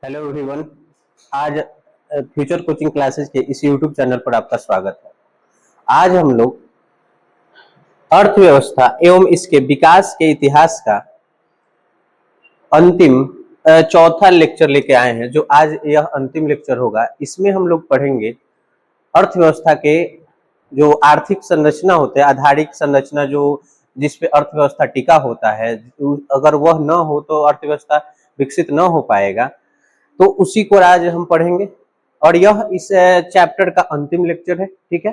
Hello everyone. आज future coaching classes के इस यूट्यूब चैनल पर आपका स्वागत है। आज हम लोग अर्थव्यवस्था एवं इसके विकास के इतिहास का अंतिम चौथा लेक्चर लेके आए हैं। जो आज यह अंतिम लेक्चर होगा, इसमें हम लोग पढ़ेंगे अर्थव्यवस्था के जो आर्थिक संरचना होते हैं, आधारिक संरचना जो जिसपे अर्थव्यवस्था टिका होता है, अगर वह न हो तो अर्थव्यवस्था विकसित न हो पाएगा। तो उसी को आज हम पढ़ेंगे और यह इस चैप्टर का अंतिम लेक्चर है। ठीक है,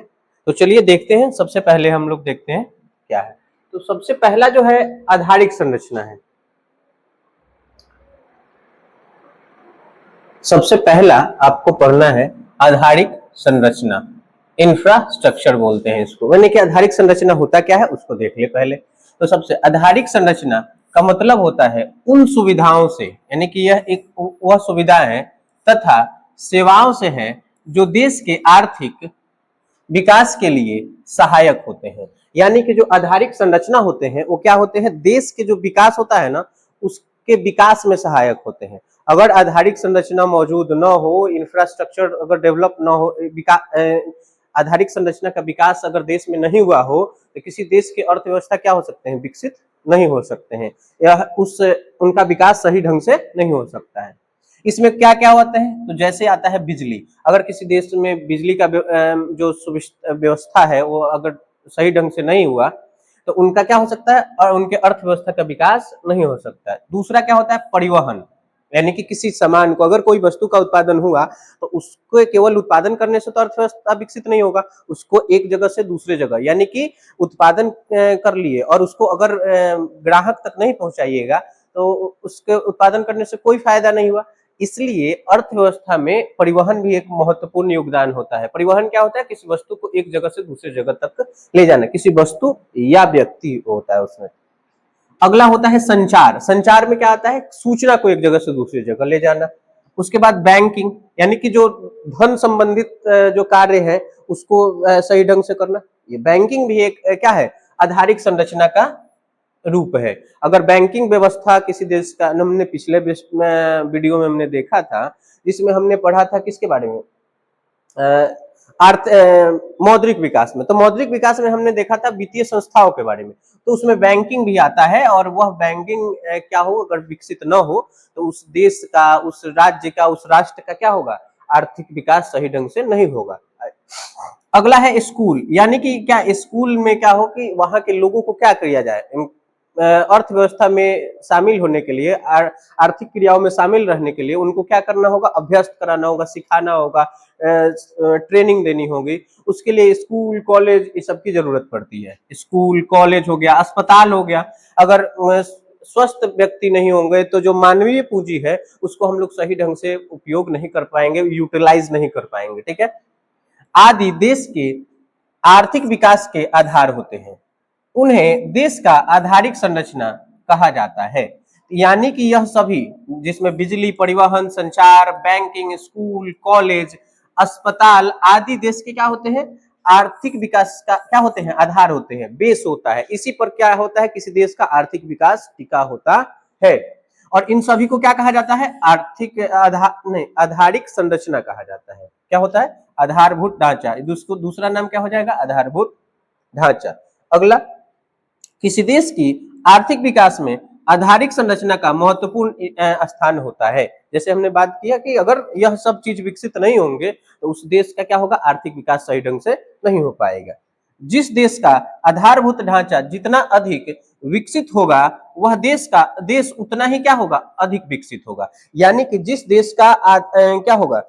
तो चलिए देखते हैं। सबसे पहले हम लोग देखते हैं क्या है। तो सबसे पहला जो है आधारिक संरचना है। सबसे पहला आपको पढ़ना है आधारिक संरचना, इंफ्रास्ट्रक्चर बोलते हैं इसको। यानी कि आधारिक संरचना होता क्या है उसको देख ले पहले। तो सबसे आधारिक संरचना का मतलब होता है उन सुविधाओं से, यानी कि यह एक वह सुविधा है तथा सेवाओं से है जो देश के आर्थिक विकास के लिए सहायक होते हैं। यानी कि जो आधारिक संरचना होते हैं वो क्या होते हैं, देश के जो विकास होता है ना उसके विकास में सहायक होते हैं। अगर आधारिक संरचना मौजूद न हो, इंफ्रास्ट्रक्चर अगर डेवलप न हो, आधारिक संरचना का विकास अगर देश में नहीं हुआ हो तो किसी देश की अर्थव्यवस्था क्या हो सकते हैं, विकसित नहीं हो सकते हैं। यह उनका विकास सही ढंग से नहीं हो सकता है। इसमें क्या क्या होता है, तो जैसे आता है बिजली। अगर किसी देश में बिजली का जो व्यवस्था है वो अगर सही ढंग से नहीं हुआ तो उनका क्या हो सकता है, और उनके अर्थव्यवस्था का विकास नहीं हो सकता है। दूसरा क्या होता है, परिवहन। यानी कि किसी सामान को, अगर कोई वस्तु का उत्पादन हुआ तो उसको केवल उत्पादन करने से तो अर्थव्यवस्था विकसित नहीं होगा। उसको एक जगह से दूसरे जगह, यानी कि उत्पादन कर लिए और उसको अगर ग्राहक तक नहीं पहुंचाइएगा तो उसके उत्पादन करने से कोई फायदा नहीं हुआ। इसलिए अर्थव्यवस्था में परिवहन भी एक महत्वपूर्ण योगदान होता है। परिवहन क्या होता है, किसी वस्तु को एक जगह से दूसरी जगह तक ले जाना, किसी वस्तु या व्यक्ति होता है उसमें। अगला होता है संचार। संचार में क्या आता है, सूचना को एक जगह से दूसरी जगह ले जाना। उसके बाद बैंकिंग, यानी कि जो धन संबंधित जो कार्य है उसको सही ढंग से करना। ये बैंकिंग भी एक क्या है, आधारिक संरचना का रूप है। अगर बैंकिंग व्यवस्था किसी देश का, हमने पिछले वीडियो में हमने देखा था जिसमें हमने पढ़ा था किसके बारे में, मौद्रिक विकास में। तो मौद्रिक विकास में हमने देखा था वित्तीय संस्थाओं के बारे में, तो उसमें बैंकिंग भी आता है। और वह बैंकिंग क्या हो, अगर विकसित न हो तो उस देश का, उस राज्य का, उस राष्ट्र का क्या होगा, आर्थिक विकास सही ढंग से नहीं होगा। अगला है स्कूल। यानी कि क्या, स्कूल में क्या हो कि वहां के लोगों को क्या किया जाए, अर्थव्यवस्था में शामिल होने के लिए, आर्थिक क्रियाओं में शामिल रहने के लिए उनको क्या करना होगा, अभ्यस्त कराना होगा, सिखाना होगा, ट्रेनिंग देनी होगी। उसके लिए स्कूल कॉलेज ये सब की जरूरत पड़ती है। स्कूल कॉलेज हो गया, अस्पताल हो गया। अगर स्वस्थ व्यक्ति नहीं होंगे तो जो मानवीय पूंजी है उसको हम लोग सही ढंग से उपयोग नहीं कर पाएंगे, यूटिलाइज नहीं कर पाएंगे। ठीक है, आदि देश के आर्थिक विकास के आधार होते हैं। उन्हें देश का आधारिक संरचना कहा जाता है। यानी कि यह सभी, जिसमें बिजली, परिवहन, संचार, बैंकिंग, स्कूल, कॉलेज, अस्पताल आदि देश के क्या होते हैं, आर्थिक विकास का क्या होते हैं, आधार होते हैं, बेस होता है। इसी पर क्या होता है, किसी देश का आर्थिक विकास टिका होता है। और इन सभी को क्या कहा जाता है, आर्थिक आधार नहीं, आधारिक संरचना कहा जाता है। क्या होता है, आधारभूत ढांचा। दूसरा नाम क्या हो जाएगा, आधारभूत ढांचा। अगला, किसी देश की आर्थिक विकास में आधारिक संरचना का महत्वपूर्ण स्थान होता है। जैसे हमने बात किया कि अगर यह सब चीज विकसित नहीं होंगे तो उस देश का क्या होगा, आर्थिक विकास सही ढंग से नहीं हो पाएगा। जिस देश का आधारभूत ढांचा जितना अधिक विकसित होगा वह देश उतना ही क्या होगा, अधिक विकसित होगा। यानी कि जिस देश का क्या होगा,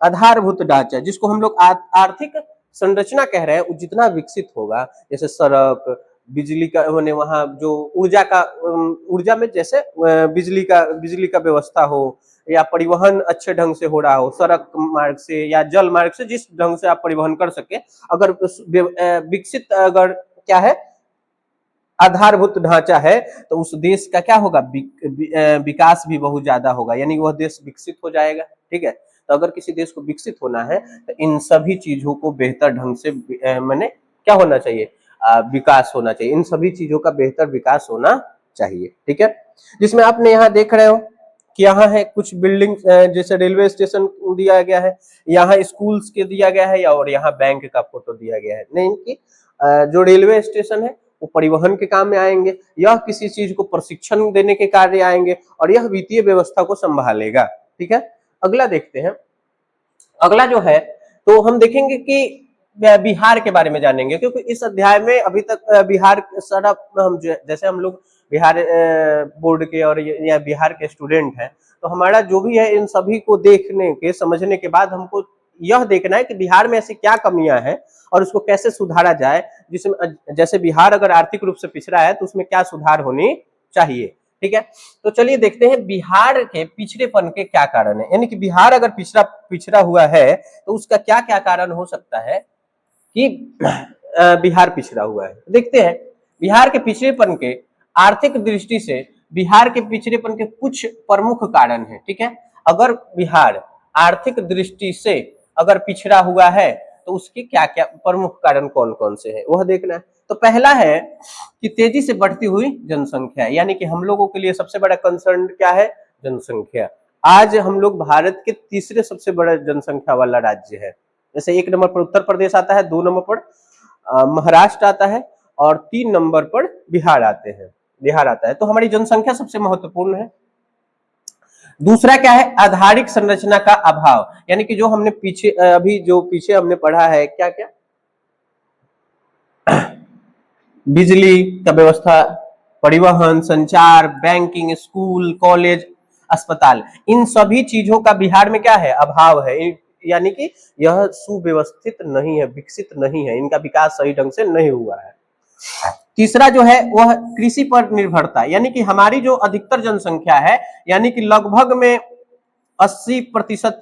आधारभूत ढांचा, जिसको हम लोग आर्थिक संरचना कह रहे हैं, वो जितना विकसित होगा, जैसे सड़क, बिजली का होने, वहां जो ऊर्जा में जैसे बिजली का व्यवस्था हो, या परिवहन अच्छे ढंग से हो रहा हो, सड़क मार्ग से या जल मार्ग से, जिस ढंग से आप परिवहन कर सके, अगर विकसित अगर क्या है, आधारभूत ढांचा है तो उस देश का क्या होगा, विकास भी बहुत ज्यादा होगा। यानी वह देश विकसित हो जाएगा। ठीक है, तो अगर किसी देश को विकसित होना है तो इन सभी चीजों को बेहतर ढंग से मैंने क्या होना चाहिए, विकास होना चाहिए। इन सभी चीजों का बेहतर विकास होना चाहिए। ठीक है, जिसमें आपने यहाँ देख रहे हो कि यहाँ है कुछ बिल्डिंग जैसे रेलवे स्टेशन दिया गया है, यहाँ स्कूल्स के दिया गया है, या और यहाँ बैंक का फोटो दिया गया है। नहीं कि जो रेलवे स्टेशन है वो परिवहन के काम में आएंगे, यह किसी चीज को प्रशिक्षण देने के कार्य आएंगे, और यह वित्तीय व्यवस्था को संभालेगा। ठीक है, अगला देखते हैं। अगला जो है तो हम देखेंगे कि बिहार के बारे में जानेंगे, क्योंकि इस अध्याय में अभी तक बिहार सारा हम जैसे हम लोग बिहार बोर्ड के और या बिहार के स्टूडेंट हैं, तो हमारा जो भी है इन सभी को देखने के समझने के बाद हमको यह देखना है कि बिहार में ऐसी क्या कमियां हैं और उसको कैसे सुधारा जाए, जिसमें जैसे बिहार अगर आर्थिक रूप से पिछड़ा है तो उसमें क्या सुधार होनी चाहिए। ठीक है, तो चलिए देखते हैं बिहार के पिछड़ेपन के क्या कारण है, यानी कि बिहार अगर पिछड़ा पिछड़ा हुआ है तो उसका क्या क्या कारण हो सकता है कि बिहार पिछड़ा हुआ है। देखते हैं बिहार के पिछड़ेपन के आर्थिक दृष्टि से बिहार के पिछड़ेपन के कुछ प्रमुख कारण हैं। ठीक है, अगर बिहार आर्थिक दृष्टि से अगर पिछड़ा हुआ है तो उसके क्या क्या प्रमुख कारण कौन कौन से हैं वह देखना है। तो पहला है कि तेजी से बढ़ती हुई जनसंख्या, यानी कि हम लोगों के लिए सबसे बड़ा कंसर्न क्या है, जनसंख्या। आज हम लोग भारत के तीसरे सबसे बड़ा जनसंख्या वाला राज्य है। जैसे 1 नंबर पर उत्तर प्रदेश आता है, 2 नंबर पर महाराष्ट्र आता है, और 3 नंबर पर बिहार आता है। तो हमारी जनसंख्या सबसे महत्वपूर्ण है। दूसरा क्या है, आधारिक संरचना का अभाव, यानी कि जो हमने पीछे अभी जो पीछे हमने पढ़ा है क्या क्या, बिजली का व्यवस्था, परिवहन, संचार, बैंकिंग, स्कूल, कॉलेज, अस्पताल, इन सभी चीजों का बिहार में क्या है, अभाव है। यानी कि यह सुव्यवस्थित नहीं है, विकसित नहीं है, इनका विकास सही ढंग से नहीं हुआ है। तीसरा जो है वह कृषि पर निर्भरता, यानी कि हमारी जो अधिकतर जनसंख्या है, यानी कि लगभग में 80%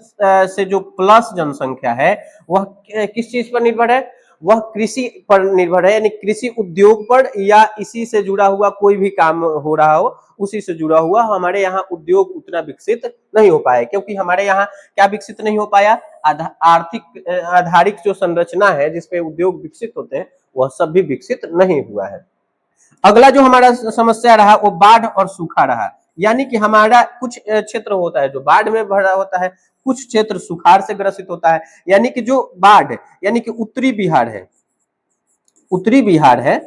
से जो प्लस जनसंख्या है वह किस चीज पर निर्भर है, वह कृषि पर निर्भर है, यानी कृषि उद्योग पर, या इसी से जुड़ा हुआ कोई भी काम हो रहा हो उसी से जुड़ा हुआ। हमारे यहाँ उद्योग उतना विकसित नहीं हो पाया, क्योंकि हमारे यहाँ क्या विकसित नहीं हो पाया, आर्थिक आधारिक जो संरचना है जिसपे उद्योग विकसित होते हैं वह सब भी विकसित नहीं हुआ है। अगला जो हमारा समस्या रहा वो बाढ़ और सूखा रहा, यानी कि हमारा कुछ क्षेत्र होता है जो बाढ़ में भरा होता है, कुछ क्षेत्र सुखाड़ से ग्रसित होता है। यानी कि जो बाढ़, यानी कि उत्तरी बिहार है, उत्तरी बिहार है,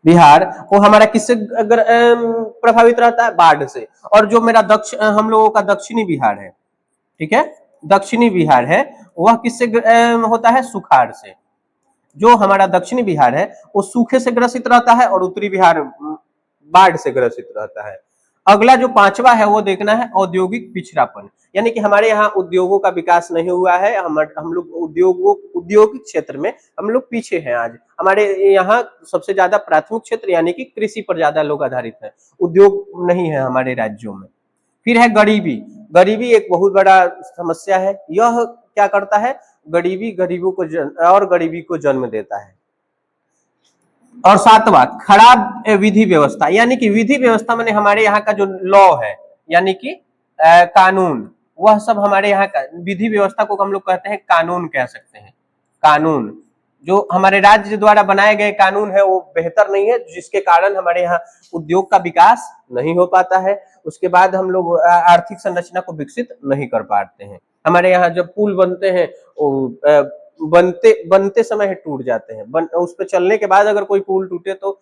बिहार वो हमारा किससे प्रभावित रहता है, बाढ़ से। और जो मेरा हम लोगों का दक्षिणी बिहार है, ठीक है, दक्षिणी बिहार है, वह किससे होता है, सुखाड़ से। जो हमारा दक्षिणी बिहार है वो सूखे से ग्रसित रहता है और उत्तरी बिहार बाढ़ से ग्रसित रहता है। अगला जो पांचवा है वो देखना है औद्योगिक पिछड़ापन, यानी कि हमारे यहाँ उद्योगों का विकास नहीं हुआ है। हम लोग औद्योगिक क्षेत्र में हम लोग पीछे हैं। आज हमारे यहाँ सबसे ज्यादा प्राथमिक क्षेत्र यानी कि कृषि पर ज्यादा लोग आधारित है, उद्योग नहीं है हमारे राज्यों में। फिर है गरीबी, गरीबी एक बहुत बड़ा समस्या है। यह क्या करता है, गरीबी गरीबी को जन्म देता है। और सातवां खराब विधि व्यवस्था, यानी कि विधि व्यवस्था माने हमारे यहाँ का जो लॉ है, यानी कि कानून, वह सब हमारे यहाँ का विधि व्यवस्था को हम लोग कहते हैं कानून कह सकते हैं। कानून जो हमारे राज्य द्वारा बनाए गए कानून है वो बेहतर नहीं है, जिसके कारण हमारे यहाँ उद्योग का विकास नहीं हो पाता है। उसके बाद हम लोग आर्थिक संरचना को विकसित नहीं कर पाते हैं। हमारे यहाँ जब पुल बनते हैं बनते बनते समय ही टूट जाते हैं। उस पर चलने के बाद अगर कोई पुल टूटे तो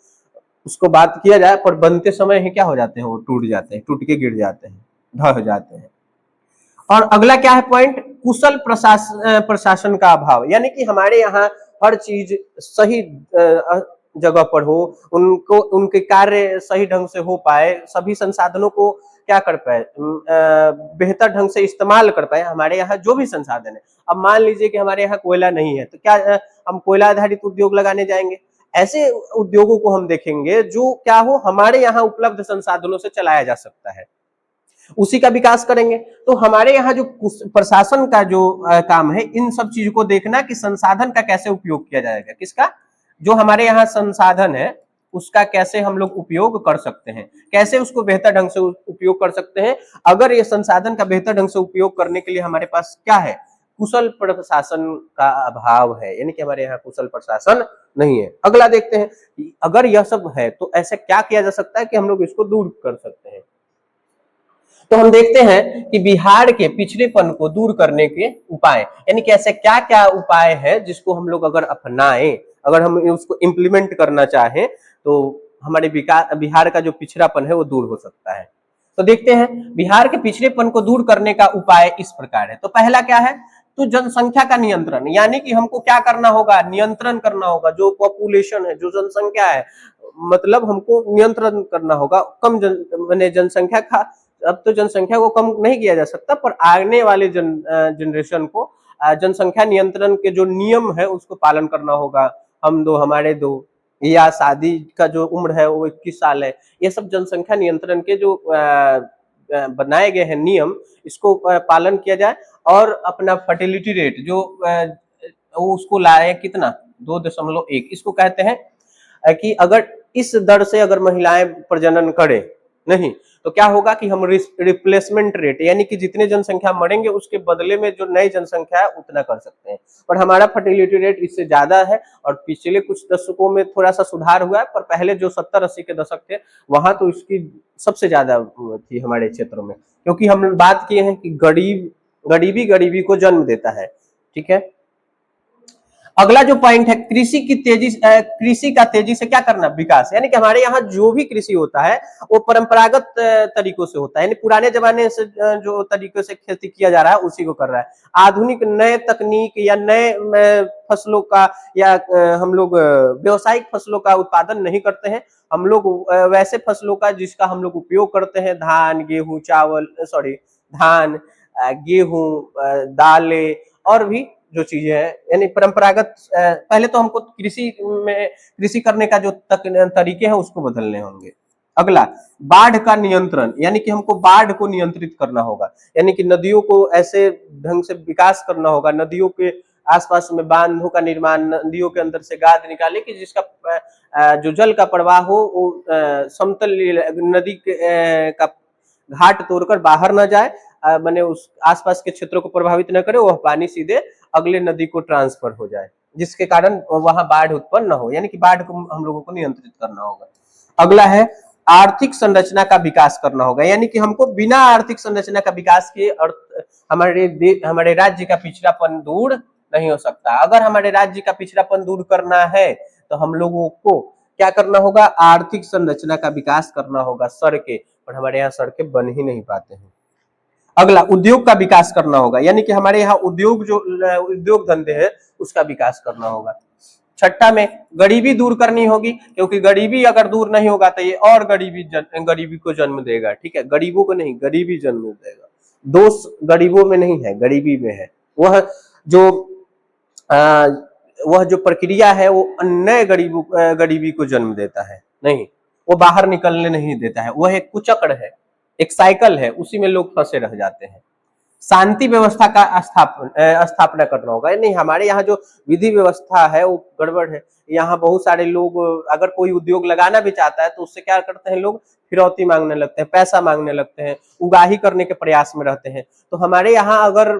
उसको बात किया जाए, पर बनते समय ही क्या हो जाते हैं, वो टूट जाते हैं, टूट के गिर जाते हैं, ढह जाते हैं। और अगला क्या है पॉइंट, कुशल प्रशासन का अभाव, यानी कि हमारे यहाँ हर चीज सही जगह पर हो, उनको उनके कार्य सही ढंग से हो पाए, सभी संसाधनों को क्या कर पाए, बेहतर ढंग से इस्तेमाल कर पाए हमारे यहाँ जो भी संसाधन है। अब मान लीजिए कि हमारे यहाँ कोयला नहीं है तो क्या हम कोयला आधारित उद्योग लगाने जाएंगे? ऐसे उद्योगों को हम देखेंगे जो क्या हो हमारे यहाँ उपलब्ध संसाधनों से चलाया जा सकता है, उसी का विकास करेंगे। तो हमारे यहाँ जो प्रशासन का जो काम है, इन सब चीजों को देखना कि संसाधन का कैसे उपयोग किया जाएगा, किसका, जो हमारे यहाँ संसाधन है उसका कैसे हम लोग उपयोग कर सकते हैं, कैसे उसको बेहतर ढंग से उपयोग कर सकते हैं। अगर ये संसाधन का बेहतर ढंग से उपयोग करने के लिए हमारे पास क्या है, कुशल प्रशासन का अभाव है, यानी कि हमारे यहाँ कुशल प्रशासन नहीं है। अगला देखते हैं, अगर यह सब है तो ऐसा क्या किया जा सकता है कि हम लोग इसको दूर कर सकते हैं। तो हम देखते हैं कि बिहार के पिछड़ेपन को दूर करने के उपाय, यानी कि ऐसे क्या क्या उपाय है जिसको हम लोग अगर अपनाएं, अगर हम उसको इम्प्लीमेंट करना चाहें तो हमारे बिहार का जो पिछड़ापन है वो दूर हो सकता है। तो देखते हैं बिहार के पिछड़ेपन को दूर करने का उपाय इस प्रकार है। तो पहला क्या है, तो जनसंख्या का नियंत्रण, यानी कि हमको क्या करना होगा, नियंत्रण करना होगा। जो पॉपुलेशन है, जो जनसंख्या है, मतलब हमको नियंत्रण करना होगा। कम मैंने जनसंख्या का, अब तो जनसंख्या को कम नहीं किया जा सकता, पर आने वाले जनरेशन को जनसंख्या नियंत्रण के जो नियम है उसको पालन करना होगा। हम दो हमारे दो, या शादी का जो उम्र है वो 21 साल है, ये सब जनसंख्या नियंत्रण के जो बनाए गए हैं नियम, इसको पालन किया जाए। और अपना फर्टिलिटी रेट जो उसको लाए कितना, 2.1, इसको कहते हैं कि अगर इस दर से अगर महिलाएं प्रजनन करें नहीं, तो क्या होगा कि हम रिप्लेसमेंट रेट, यानी कि जितने जनसंख्या मरेंगे उसके बदले में जो नई जनसंख्या है उतना कर सकते हैं। पर हमारा फर्टिलिटी रेट इससे ज्यादा है, और पिछले कुछ दशकों में थोड़ा सा सुधार हुआ है, पर पहले जो 70-80 के दशक थे वहां तो इसकी सबसे ज्यादा थी हमारे क्षेत्रों में। क्योंकि हम बात किए हैं कि गरीबी गरीबी को जन्म देता है। ठीक है, अगला जो पॉइंट है, कृषि का तेजी से क्या करना, विकास। यानी कि हमारे यहाँ जो भी कृषि होता है वो परंपरागत तरीकों से होता है, यानी पुराने जमाने से जो तरीकों से खेती किया जा रहा है उसी को कर रहा है। आधुनिक नए तकनीक या नए फसलों का, या हम लोग व्यवसायिक फसलों का उत्पादन नहीं करते हैं। हम लोग वैसे फसलों का जिसका हम लोग उपयोग करते हैं, धान गेहूं चावल, सॉरी धान गेहूं दालें और भी जो चीजें हैं, यानी परंपरागत। पहले तो हमको कृषि करने का जो तरीके हैं उसको बदलने होंगे। अगला, बाढ़ का नियंत्रण, यानी कि हमको बाढ़ को नियंत्रित करना होगा, यानी कि नदियों को ऐसे ढंग से विकास करना होगा, नदियों के आसपास में बांधों का निर्माण, नदियों के अंदर से गाद निकाले कि जिसका जो जल का प्रवाह हो वो समतल नदी का घाट तोड़कर बाहर न जाए, मैंने उस आसपास के क्षेत्रों को प्रभावित न करे, वह पानी सीधे अगले नदी को ट्रांसफर हो जाए, जिसके कारण वहां बाढ़ उत्पन्न न हो, यानी कि बाढ़ को हम लोगों को नियंत्रित करना होगा। अगला है आर्थिक संरचना का विकास करना होगा, यानी कि हमको बिना आर्थिक संरचना का विकास के हमारे राज्य का पिछड़ापन दूर नहीं हो सकता। अगर हमारे राज्य का पिछड़ापन दूर करना है तो हम लोगों को क्या करना होगा, आर्थिक संरचना का विकास करना होगा। सड़कें, और हमारे यहाँ सड़कें बन ही नहीं पाते हैं। अगला, उद्योग का विकास करना होगा, यानी कि हमारे यहाँ उद्योग धंधे है उसका विकास करना होगा। छठा में गरीबी दूर करनी होगी, क्योंकि गरीबी अगर दूर नहीं होगा तो ये और गरीबी को जन्म देगा। ठीक है, गरीबों को नहीं, गरीबी जन्म देगा। दोष गरीबों में नहीं है, गरीबी में है। वह जो आ, वह जो प्रक्रिया है वो नए गरीबी को जन्म देता है, नहीं, वो बाहर निकलने नहीं देता है। वह एक कुचक्र है, एक साइकिल है, उसी में लोग फंसे रह जाते हैं। शांति व्यवस्था का स्थापना करना होगा, नहीं, हमारे यहाँ जो विधि व्यवस्था है वो गड़बड़ है। यहाँ बहुत सारे लोग, अगर कोई उद्योग लगाना भी चाहता है तो उससे क्या करते हैं, लोग फिरौती मांगने लगते हैं, पैसा मांगने लगते हैं, उगाही करने के प्रयास में रहते हैं। तो हमारे यहाँ अगर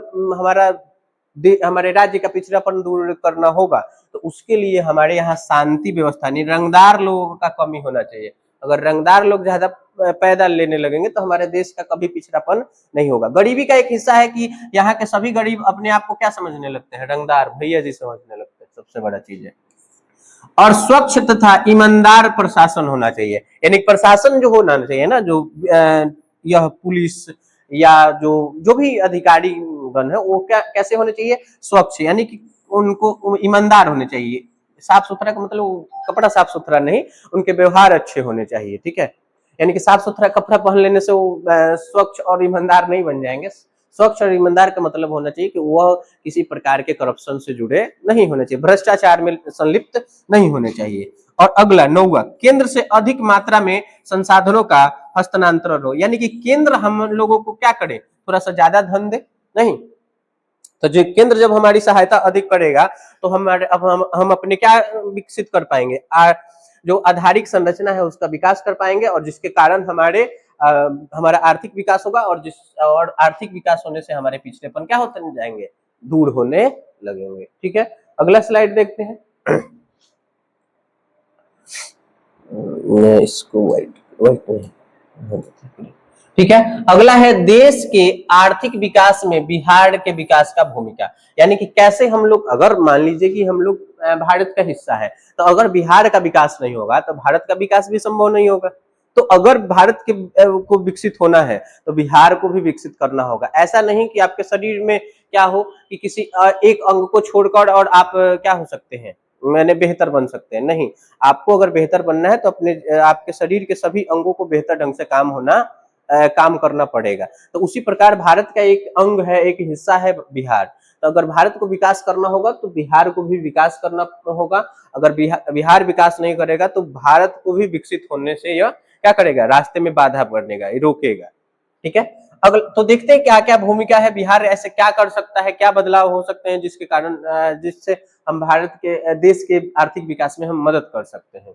हमारे राज्य का पिछड़ापन दूर करना होगा तो उसके लिए हमारे यहाँ शांति व्यवस्था, नहीं, रंगदार लोगों का कमी होना चाहिए। अगर रंगदार लोग ज्यादा पैदा लेने लगेंगे तो हमारे देश का कभी पिछड़ापन नहीं होगा। गरीबी का एक हिस्सा है कि यहाँ के सभी गरीब अपने आप को क्या समझने लगते हैं, रंगदार भैया जी समझने लगते हैं, सबसे बड़ा चीज है। और स्वच्छ तथा ईमानदार प्रशासन होना चाहिए, यानी प्रशासन जो होना चाहिए ना, जो यह पुलिस या जो भी अधिकारी गण है वो क्या कैसे होने चाहिए, स्वच्छ, यानी कि उनको ईमानदार होने चाहिए। साफ सुथरा का मतलब कपड़ा साफ सुथरा नहीं, उनके व्यवहार अच्छे होने चाहिए। ठीक है, यानी कि साफ सुथरा कपड़ा पहन लेने से वो स्वच्छ और ईमानदार नहीं बन जाएंगे। स्वच्छ और ईमानदार का मतलब होना चाहिए कि वह किसी प्रकार के करप्शन से जुड़े नहीं होने चाहिए, भ्रष्टाचार में संलिप्त नहीं होने चाहिए। और अगला, नौवा, केंद्र से अधिक मात्रा में संसाधनों का हस्तांतरण हो, यानी कि केंद्र हम लोगों को क्या करे, थोड़ा सा ज्यादा धन दे, नहीं, तो जो केंद्र जब हमारी सहायता अधिक करेगा तो हम अपने क्या विकसित कर पाएंगे, जो आधारिक संरचना है उसका विकास कर पाएंगे, और जिसके कारण हमारा आर्थिक विकास होगा, और आर्थिक विकास होने से हमारे पिछड़ेपन क्या होते जाएंगे, दूर होने लगेंगे। ठीक है, अगला स्लाइड देखते हैं। इसको व्हाइट ठीक है। अगला है देश के आर्थिक विकास में बिहार के विकास का भूमिका, यानी कि कैसे हम लोग, अगर मान लीजिए कि हम लोग भारत का हिस्सा है, तो अगर बिहार का विकास नहीं होगा तो भारत का विकास भी संभव नहीं होगा। तो अगर भारत के को विकसित होना है तो बिहार को भी विकसित करना होगा। ऐसा नहीं कि आपके शरीर में क्या हो कि किसी एक अंग को छोड़कर और आप क्या हो सकते हैं, मैंने बेहतर बन सकते हैं, नहीं। आपको अगर बेहतर बनना है तो अपने आपके शरीर के सभी अंगों को बेहतर ढंग से काम करना पड़ेगा। तो उसी प्रकार भारत का एक अंग है, एक हिस्सा है बिहार। तो अगर भारत को विकास करना होगा तो बिहार को भी विकास करना होगा। अगर बिहार विकास नहीं करेगा तो भारत को भी विकसित होने से यह क्या करेगा, रास्ते में बाधा बनेगा, रोकेगा। ठीक है। अगर तो देखते हैं क्या क्या भूमिका है, बिहार ऐसे क्या कर सकता है, क्या बदलाव हो सकते हैं जिसके कारण जिससे हम भारत के देश के आर्थिक विकास में हम मदद कर सकते हैं।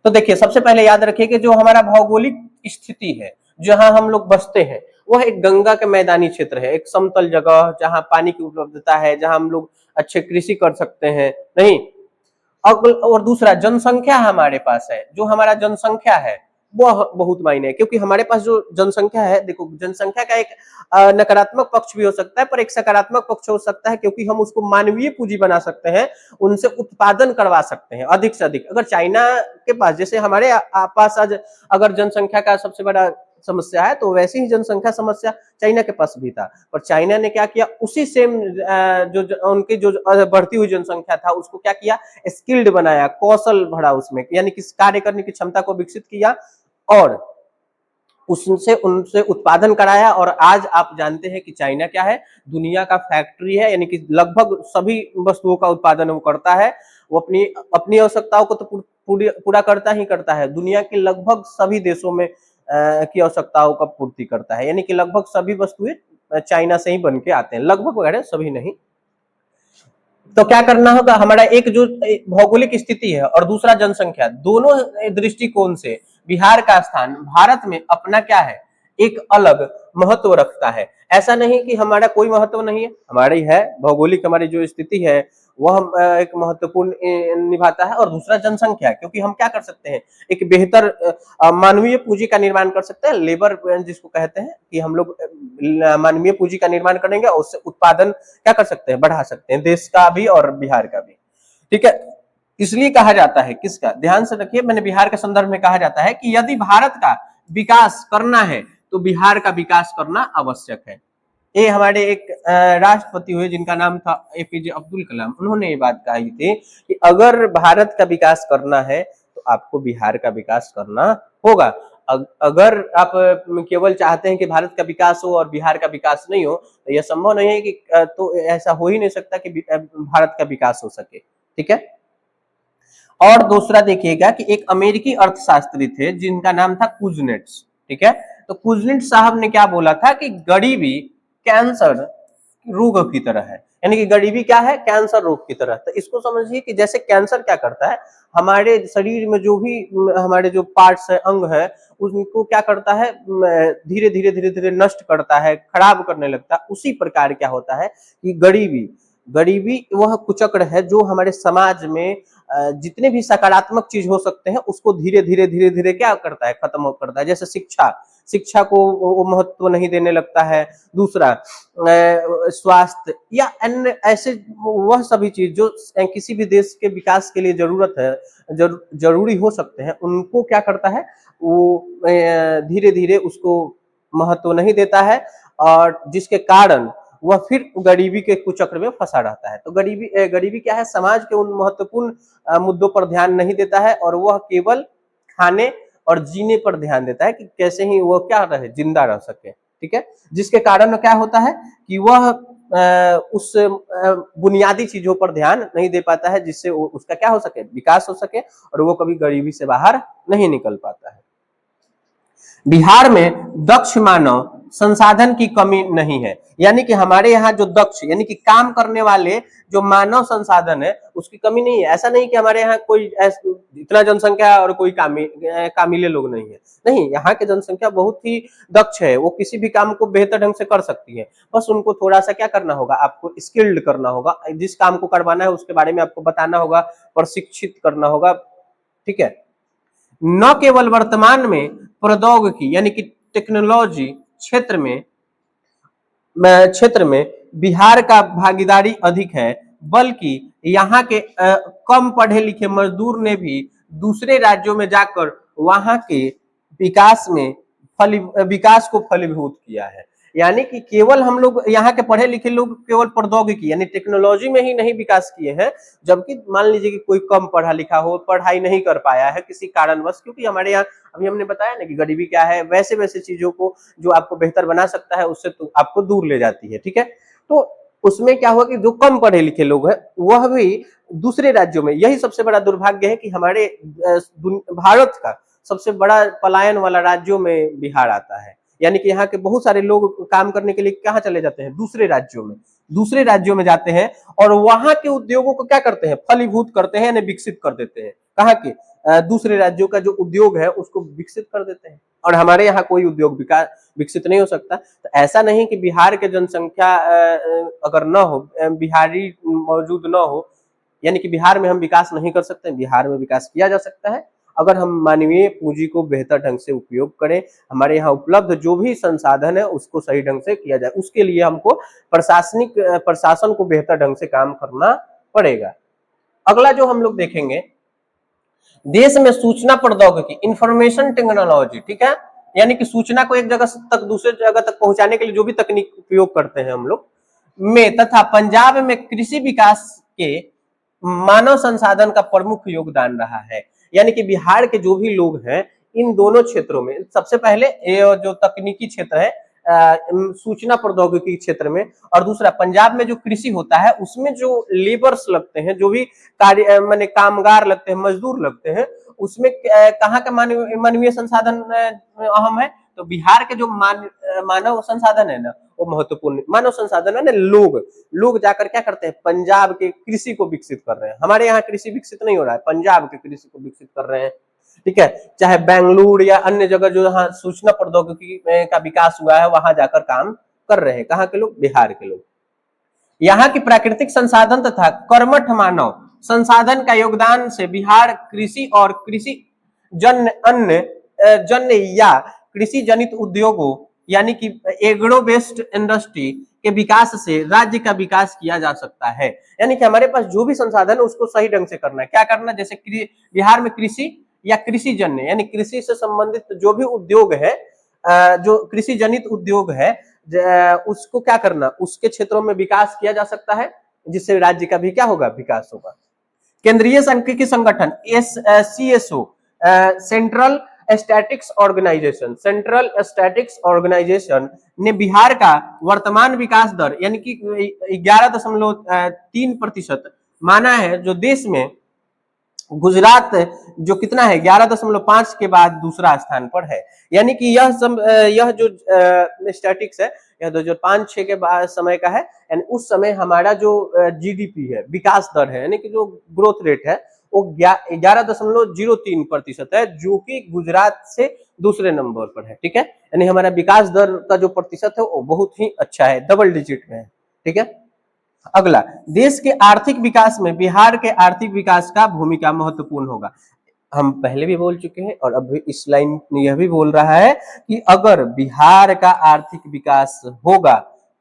तो देखिए, सबसे पहले याद रखिए कि जो हमारा भौगोलिक स्थिति है, जहां हम लोग बसते हैं, वह एक गंगा के मैदानी क्षेत्र है, एक समतल जगह जहां पानी की उपलब्धता है, जहां हम लोग अच्छे कृषि कर सकते हैं, नहीं। और दूसरा, जनसंख्या हमारे पास है, जो हमारा जनसंख्या है वह बहुत मायने है, क्योंकि हमारे पास जो जनसंख्या है, देखो जनसंख्या का एक नकारात्मक पक्ष भी हो सकता है पर एक सकारात्मक पक्ष हो सकता है, क्योंकि हम उसको मानवीय पूंजी बना सकते हैं, उनसे उत्पादन करवा सकते हैं अधिक से अधिक। अगर चाइना के पास, जैसे हमारे पास आज अगर जनसंख्या का सबसे बड़ा समस्या है, तो वैसी ही जनसंख्या समस्या चाइना के पास भी था, पर चाइना ने क्या किया, उसी सेम उनकी जो बढ़ती हुई जनसंख्या था उसको क्या किया, स्किल्ड बनाया, कौशल भरा उसमें, यानी कि कार्य करने की क्षमता को विकसित किया और उससे उनसे उत्पादन कराया। और आज आप जानते हैं कि चाइना क्या है, दुनिया का फैक्ट्री है, यानी कि लगभग सभी वस्तुओं का उत्पादन वो करता है। वो अपनी अपनी आवश्यकताओं को तो पूरा करता ही करता है, दुनिया के लगभग सभी देशों में की आवश्यकताओं का पूर्ति करता है, यानी कि लगभग सभी वस्तुएं चाइना से ही बन के आते हैं, लगभग वगैरह सभी नहीं। तो क्या करना होगा, हमारा एक जो भौगोलिक स्थिति है और दूसरा जनसंख्या, दोनों दृष्टिकोण से बिहार का स्थान भारत में अपना क्या है, एक अलग महत्व रखता है। ऐसा नहीं कि हमारा कोई महत्व नहीं है, हमारी है, भौगोलिक हमारी जो स्थिति है वह एक महत्वपूर्ण निभाता है। और दूसरा जनसंख्या, क्योंकि हम क्या कर सकते हैं, एक बेहतर मानवीय पूंजी का निर्माण कर सकते हैं, लेबर जिसको कहते हैं, कि हम लोग मानवीय पूंजी का निर्माण करेंगे और उससे उत्पादन क्या कर सकते हैं, बढ़ा सकते हैं, देश का भी और बिहार का भी। ठीक है। इसलिए कहा जाता है, किसका, ध्यान से रखिए, मैंने बिहार के संदर्भ में कहा जाता है कि यदि भारत का विकास करना है तो बिहार का विकास करना आवश्यक है। ये हमारे एक राष्ट्रपति हुए जिनका नाम था एपीजे अब्दुल कलाम, उन्होंने ये बात कही थी कि अगर भारत का विकास करना है तो आपको बिहार का विकास करना होगा। अगर आप केवल चाहते हैं कि भारत का विकास हो और बिहार का विकास नहीं हो, तो यह संभव नहीं है कि तो ऐसा हो ही नहीं सकता कि भारत का विकास हो सके। ठीक है। और दूसरा देखिएगा कि एक अमेरिकी अर्थशास्त्री थे जिनका नाम था कुजनेट्स। ठीक है। तो कुजनेट्स साहब ने क्या बोला था कि गरीबी कैंसर रोग की तरह है, यानी कि गरीबी क्या है, कैंसर रोग की तरह। तो इसको समझिए कि जैसे कैंसर क्या करता है, हमारे शरीर में जो भी हमारे जो पार्ट्स है, अंग है, उनको क्या करता है, धीरे धीरे धीरे धीरे नष्ट करता है, खराब करने लगता है। उसी प्रकार क्या होता है कि गरीबी गरीबी वह कुचक्र है जो हमारे समाज में जितने भी सकारात्मक चीज हो सकते हैं उसको धीरे धीरे धीरे धीरे क्या करता है, खत्म करता है। जैसे शिक्षा, शिक्षा को वो महत्व नहीं देने लगता है। दूसरा, स्वास्थ्य या अन्य ऐसे वह सभी चीज जो किसी भी देश के विकास के लिए जरूरत है, जरूरी हो सकते हैं, उनको क्या करता है, वो धीरे धीरे उसको महत्व नहीं देता है, और जिसके कारण वह फिर गरीबी के कुचक्र में फंसा रहता है। तो गरीबी क्या है, समाज के उन महत्वपूर्ण मुद्दों पर ध्यान नहीं देता है और वह केवल खाने और जीने पर ध्यान देता है कि कैसे ही वह क्या रहे, जिंदा रह सके। ठीक है। जिसके कारण क्या होता है कि वह उस बुनियादी चीजों पर ध्यान नहीं दे पाता है, जिससे उसका क्या हो सके, विकास हो सके, और वो कभी गरीबी से बाहर नहीं निकल पाता है। बिहार में दक्ष मानव संसाधन की कमी नहीं है, यानी कि हमारे यहाँ जो दक्ष, यानी कि काम करने वाले जो मानव संसाधन है उसकी कमी नहीं है। ऐसा नहीं कि हमारे यहाँ कोई इतना जनसंख्या और कोई कामिले लोग नहीं है, नहीं, यहाँ की जनसंख्या बहुत ही दक्ष है, वो किसी भी काम को बेहतर ढंग से कर सकती है। बस उनको थोड़ा सा क्या करना होगा, आपको स्किल्ड करना होगा, जिस काम को करवाना है उसके बारे में आपको बताना होगा, प्रशिक्षित करना होगा। ठीक है। न केवल वर्तमान में प्रौद्योगिकी, यानी कि टेक्नोलॉजी क्षेत्र में बिहार का भागीदारी अधिक है, बल्कि यहाँ के कम पढ़े लिखे मजदूर ने भी दूसरे राज्यों में जाकर वहां के विकास को फलीभूत किया है। यानी कि केवल हम लोग यहाँ के पढ़े लिखे लोग केवल प्रौद्योगिकी यानी टेक्नोलॉजी में ही नहीं विकास किए हैं, जबकि मान लीजिए कि कोई कम पढ़ा लिखा हो, पढ़ाई नहीं कर पाया है किसी कारणवश, क्योंकि हमारे यहाँ अभी हमने बताया ना कि गरीबी क्या है, वैसे वैसे चीजों को जो आपको बेहतर बना सकता है उससे तो आपको दूर ले जाती है। ठीक है, तो उसमें क्या हुआ कि जो कम पढ़े लिखे लोग हैं वह भी दूसरे राज्यों में, यही सबसे बड़ा दुर्भाग्य है कि हमारे भारत का सबसे बड़ा पलायन वाला राज्यों में बिहार आता है। यानी कि यहाँ के बहुत सारे लोग काम करने के लिए कहाँ चले जाते हैं, दूसरे राज्यों में जाते हैं और वहां के उद्योगों को क्या करते हैं, फलीभूत करते हैं यानी विकसित कर देते हैं। कहाँ के दूसरे राज्यों का जो उद्योग है उसको विकसित कर देते हैं, और हमारे यहाँ कोई उद्योग विकसित नहीं हो सकता। तो ऐसा नहीं कि बिहार के जनसंख्या अगर न हो, बिहारी मौजूद न हो, यानी कि बिहार में हम विकास नहीं कर सकते। बिहार में विकास किया जा सकता है अगर हम मानवीय पूंजी को बेहतर ढंग से उपयोग करें, हमारे यहाँ उपलब्ध जो भी संसाधन है उसको सही ढंग से किया जाए। उसके लिए हमको प्रशासन को बेहतर ढंग से काम करना पड़ेगा। अगला जो हम लोग देखेंगे, देश में सूचना प्रौद्योगिकी इंफॉर्मेशन टेक्नोलॉजी, ठीक है, यानी कि सूचना को एक जगह तक दूसरे जगह तक पहुंचाने के लिए जो भी तकनीक उपयोग करते हैं हम लोग में, तथा पंजाब में कृषि विकास के मानव संसाधन का प्रमुख योगदान रहा है। यानी कि बिहार के जो भी लोग हैं इन दोनों क्षेत्रों में, सबसे पहले जो तकनीकी क्षेत्र है सूचना प्रौद्योगिकी क्षेत्र में, और दूसरा पंजाब में जो कृषि होता है उसमें जो लेबर्स लगते हैं, जो भी कार्य माने कामगार लगते हैं, मजदूर लगते हैं, उसमें कहाँ का मानवीय संसाधन अहम है, तो बिहार के जो मानव संसाधन है ना वो महत्वपूर्ण मानव संसाधन है ना। लोग जाकर क्या करते हैं, पंजाब के कृषि को विकसित कर रहे हैं। हमारे यहाँ कृषि विकसित नहीं हो रहा है, पंजाब के कृषि को विकसित कर रहे हैं। ठीक है, चाहे बेंगलुरु या अन्य जगह जो यहाँ सूचना प्रौद्योगिकी का विकास हुआ है वहां जाकर काम कर रहे हैं। कहाँ के लोग, बिहार के लोग। यहाँ की प्राकृतिक संसाधन तथा कर्मठ मानव संसाधन का योगदान से बिहार कृषि और कृषि जन्य या कृषि जनित उद्योगों यानी कि एग्रो बेस्ड इंडस्ट्री के विकास से राज्य का विकास किया जा सकता है। यानी कि हमारे पास जो भी संसाधन है उसको सही ढंग से करना है। क्या करना, जैसे बिहार में कृषि या कृषि जन्य यानी कृषि से संबंधित जो भी उद्योग है, जो कृषि जनित उद्योग है उसको क्या करना, उसके क्षेत्रों में विकास किया जा सकता है, जिससे राज्य का भी क्या होगा, विकास होगा। केंद्रीय सांख्यिकी संगठन CSO सेंट्रल स्टैटिक्स ऑर्गेनाइजेशन ने बिहार का वर्तमान विकास दर यानी कि 11.3% माना है, जो देश में गुजरात जो कितना है 11.5 के बाद दूसरा स्थान पर है। यानी कि यह जो स्टैटिक्स है यह 2005-6 के बाद समय का है। यानी उस समय हमारा जो GDP है, विकास दर है, यानी कि जो ग्रोथ रेट है वो 11.03% है, जो कि गुजरात से दूसरे नंबर पर है। ठीक है, यानी हमारा विकास दर का जो प्रतिशत है वो बहुत ही अच्छा है, डबल डिजिट में है। ठीक है, अगला, देश के आर्थिक विकास में बिहार के आर्थिक विकास का भूमिका महत्वपूर्ण होगा। हम पहले भी बोल चुके हैं और अब इस लाइन में यह भी बोल रहा है कि अगर बिहार का आर्थिक विकास होगा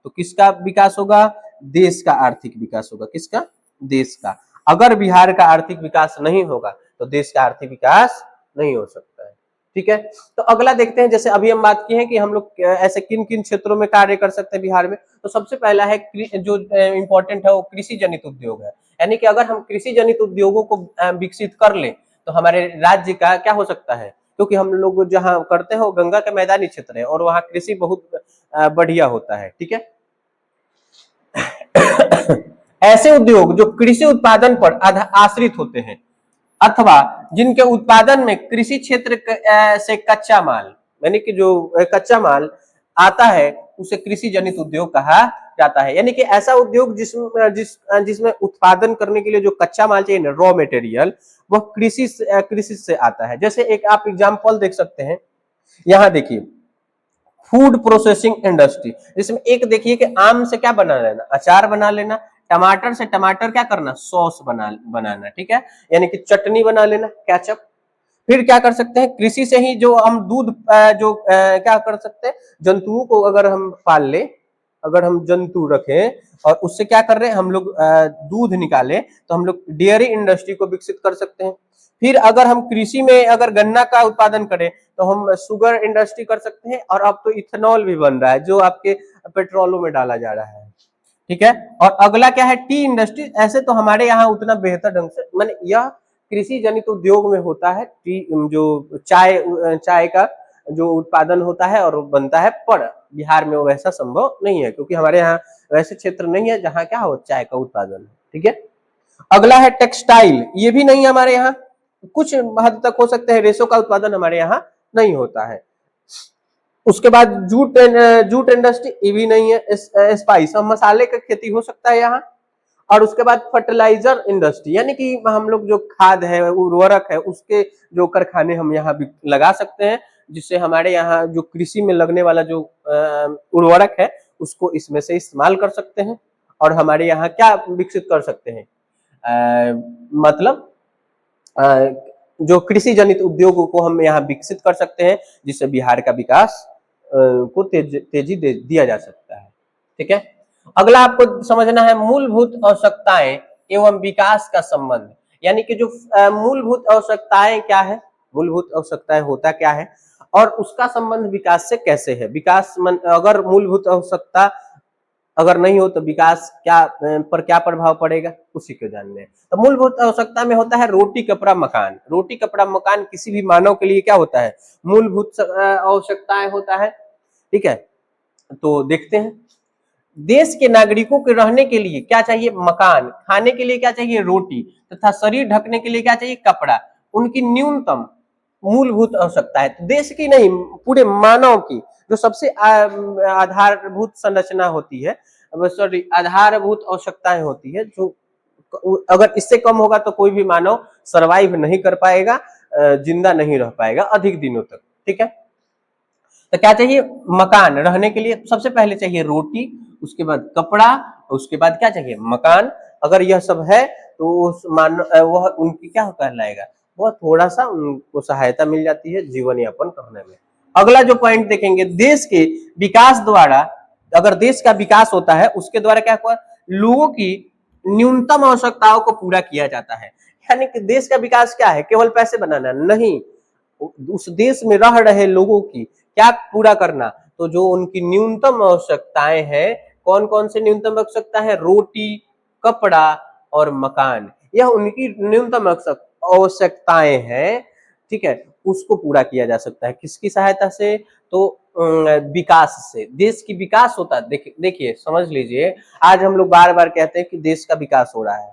तो किसका विकास होगा, देश का आर्थिक विकास होगा। किसका, देश का। अगर बिहार का आर्थिक विकास नहीं होगा तो देश का आर्थिक विकास नहीं हो सकता है। ठीक है, तो अगला देखते हैं, जैसे अभी हम बात की है कि हम लोग ऐसे किन किन क्षेत्रों में कार्य कर सकते हैं बिहार में। तो सबसे पहला है जो इंपॉर्टेंट है वो कृषि जनित उद्योग है। यानी कि अगर हम कृषि जनित उद्योगों को विकसित कर ले तो हमारे राज्य का क्या हो सकता है, क्योंकि हम लोग जहाँ करते हैं वो गंगा के मैदानी क्षेत्र है और वहाँ कृषि बहुत बढ़िया होता है। ठीक है, ऐसे उद्योग जो कृषि उत्पादन पर आश्रित होते हैं अथवा जिनके उत्पादन में कृषि क्षेत्र से कच्चा माल यानी कि जो कच्चा माल आता है उसे कृषि जनित उद्योग कहा जाता है। यानी कि ऐसा उद्योग जिसमें उत्पादन करने के लिए जो कच्चा माल चाहिए ना, रॉ मटेरियल, वह कृषि से आता है। जैसे एक आप एग्जांपल देख सकते हैं, यहाँ देखिए फूड प्रोसेसिंग इंडस्ट्री, जिसमें एक देखिए कि आम से क्या बना लेना, अचार बना लेना, टमाटर से टमाटर क्या करना, सॉस बनाना। ठीक है, यानी कि चटनी बना लेना, केचप। फिर क्या कर सकते हैं, कृषि से ही जो हम दूध क्या कर सकते हैं, जंतुओं को अगर हम पाल ले, अगर हम जंतु रखें और उससे क्या कर रहे हैं हम लोग दूध निकाले, तो हम लोग डेयरी इंडस्ट्री को विकसित कर सकते हैं। फिर अगर हम कृषि में अगर गन्ना का उत्पादन करें तो हम शुगर इंडस्ट्री कर सकते हैं, और अब तो इथेनॉल भी बन रहा है जो आपके पेट्रोलों में डाला जा रहा है। ठीक है। और अगला क्या है, टी इंडस्ट्री। ऐसे तो हमारे यहाँ उतना बेहतर ढंग से माने यह कृषि जनित उद्योग में होता है, टी जो चाय का जो उत्पादन होता है और बनता है, पर बिहार में वो वैसा संभव नहीं है क्योंकि हमारे यहाँ वैसे क्षेत्र नहीं है जहाँ क्या हो चाय का उत्पादन। ठीक है। अगला है टेक्सटाइल, ये भी नहीं हमारे यहाँ, कुछ हद तक हो सकते हैं, रेशो का उत्पादन हमारे यहाँ नहीं होता है। उसके बाद जूट इंडस्ट्री, ये भी नहीं है। स्पाइस और मसाले का खेती हो सकता है यहाँ। और उसके बाद फर्टिलाइजर इंडस्ट्री, यानी कि हम लोग जो खाद है उर्वरक है उसके जो कारखाने हम यहाँ भी लगा सकते हैं, जिससे हमारे यहाँ जो कृषि में लगने वाला जो उर्वरक है उसको इसमें से इस्तेमाल कर सकते हैं और हमारे यहाँ क्या विकसित कर सकते हैं, मतलब जो कृषि जनित उद्योगों को हम यहाँ विकसित कर सकते हैं, जिससे बिहार का विकास को तेजी दिया जा सकता है। ठीक है। अगला आपको समझना है मूलभूत आवश्यकताएं एवं विकास का संबंध, यानी कि जो मूलभूत आवश्यकताएं क्या है, मूलभूत आवश्यकताएं होता क्या है और उसका संबंध विकास से कैसे है। विकास अगर मूलभूत आवश्यकता अगर नहीं हो तो विकास पर क्या प्रभाव पड़ेगा, उसी को जानने हैं। तो मूलभूत आवश्यकता में होता है रोटी कपड़ा मकान। रोटी कपड़ा मकान किसी भी मानव के लिए क्या होता है, मूलभूत आवश्यकताएं होता है। ठीक है। तो देखते हैं, देश के नागरिकों के रहने के लिए क्या चाहिए, मकान, खाने के लिए क्या चाहिए, रोटी, तथा शरीर ढकने के लिए क्या चाहिए, कपड़ा। उनकी न्यूनतम मूलभूत आवश्यकता है, तो देश की नहीं पूरे मानव की जो सबसे आधारभूत संरचना होती है, सॉरी आधारभूत आवश्यकताएं होती है, जो अगर इससे कम होगा तो कोई भी मानव सरवाइव नहीं कर पाएगा, जिंदा नहीं रह पाएगा अधिक दिनों तक। ठीक है। तो क्या चाहिए, मकान, रहने के लिए सबसे पहले चाहिए रोटी, उसके बाद कपड़ा, उसके बाद क्या चाहिए, मकान। अगर यह सब है तो उस वह उनकी क्या कहलाएगा, वह थोड़ा सा उनको सहायता मिल जाती है जीवन यापन करने में। अगला जो पॉइंट देखेंगे, देश के विकास द्वारा, अगर देश का विकास होता है उसके द्वारा क्या हुआ, लोगों की न्यूनतम आवश्यकताओं को पूरा किया जाता है। यानी कि देश का विकास क्या है, केवल पैसे बनाना नहीं, उस देश में रह रहे लोगों की क्या पूरा करना, तो जो उनकी न्यूनतम आवश्यकताएं हैं, कौन कौन से न्यूनतम आवश्यकता है, रोटी, कपड़ा और मकान, यह उनकी न्यूनतम आवश्यकताएं हैं। ठीक है। उसको पूरा किया जा सकता है किसकी सहायता से, तो विकास से। देश की विकास होता है, देखिए समझ लीजिए, आज हम लोग बार बार कहते हैं कि देश का विकास हो रहा है,